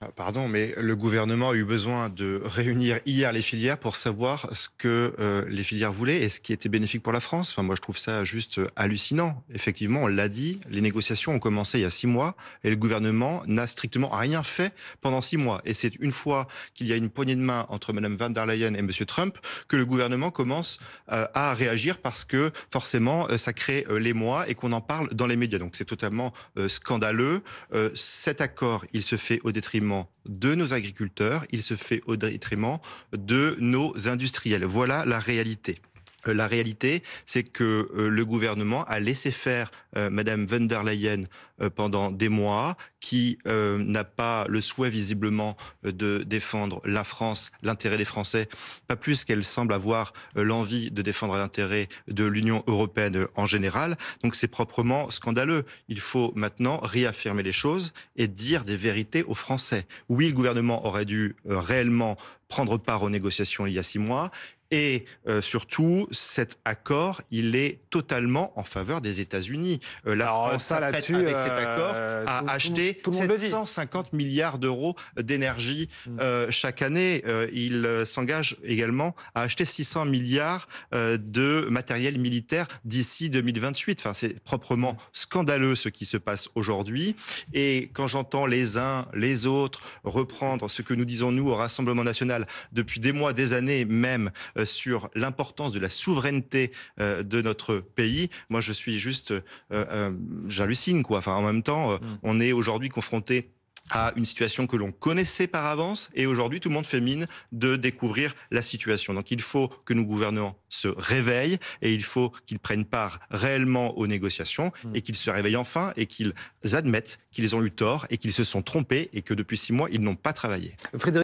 Ah, pardon, mais le gouvernement a eu besoin de réunir hier les filières pour savoir ce que les filières voulaient et ce qui était bénéfique pour la France. Enfin, moi, je trouve ça juste hallucinant. Effectivement, on l'a dit, les négociations ont commencé il y a 6 mois et le gouvernement n'a strictement rien fait pendant 6 mois. Et c'est une fois qu'il y a une poignée de main entre Mme van der Leyen et Monsieur Trump que le gouvernement commence à réagir parce que forcément, ça crée l'émoi et qu'on en parle dans les médias. Donc, c'est totalement scandaleux. Cet accord, il se fait au détriment de nos agriculteurs, il se fait au détriment de nos industriels. Voilà la réalité. La réalité, c'est que le gouvernement a laissé faire Madame von der Leyen pendant des mois, qui n'a pas le souhait visiblement de défendre la France, l'intérêt des Français, pas plus qu'elle semble avoir l'envie de défendre l'intérêt de l'Union européenne en général. Donc c'est proprement scandaleux. Il faut maintenant réaffirmer les choses et dire des vérités aux Français. Oui, le gouvernement aurait dû réellement prendre part aux négociations il y a 6 mois. Et surtout, cet accord, il est totalement en faveur des États-Unis. La Alors France ça s'apprête, là-dessus, avec cet accord, à acheter tout le monde le dit. 750 milliards d'euros d'énergie Mmh. chaque année. Il s'engage également à acheter 600 milliards de matériel militaire d'ici 2028. Enfin, c'est proprement scandaleux ce qui se passe aujourd'hui. Et quand j'entends les uns, les autres reprendre ce que nous disons nous au Rassemblement national depuis des mois, des années même, sur l'importance de la souveraineté de notre pays, moi je suis juste, j'hallucine quoi. Enfin, en même temps, on est aujourd'hui confronté à une situation que l'on connaissait par avance et aujourd'hui tout le monde fait mine de découvrir la situation. Donc il faut que nos gouvernements se réveillent et il faut qu'ils prennent part réellement aux négociations et qu'ils se réveillent enfin et qu'ils admettent qu'ils ont eu tort et qu'ils se sont trompés et que depuis 6 mois ils n'ont pas travaillé. Frédéric